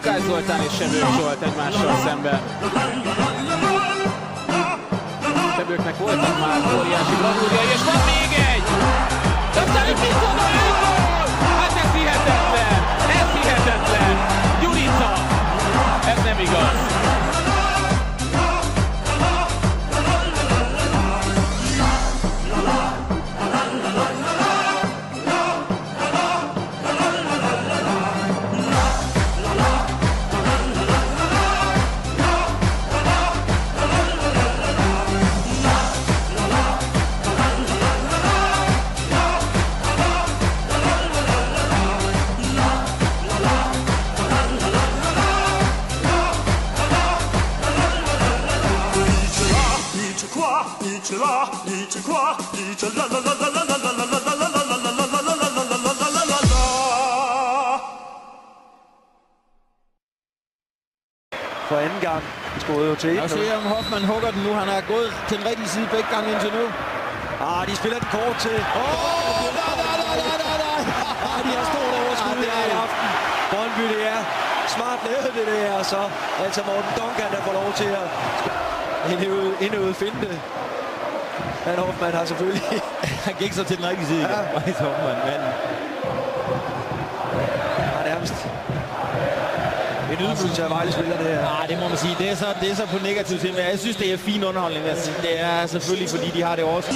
Puskás Zoltán és Sebők Zsolt egymással szemben. Sebőknek voltak már óriási bravúrjai, és van még egy! Aztán visszadó gól! Hát ez hihetetlen! Ez hihetetlen! Gyurica! Ez nem igaz! For anden gang skåede jo til 1-0. Og se om Hoffmann hugger den nu. Han har gået til den rigtige side begge gange indtil nu. De spiller den kort til. Nej. De har stort overskud her i aften. Brøndby, det er smart lavet det der, og så altså Morten Duncan, der får lov til at indøve finte. Men Hoffmann har selvfølgelig... Han gik så til den rigtige side. Ja. Hoffmann, manden. Ja, nærmest. En ydmygelse af Vejle-spiller, det her. Det må man sige. Det er så på negativ side, men jeg synes, det er fin underholdning. Det er selvfølgelig, fordi de har det også.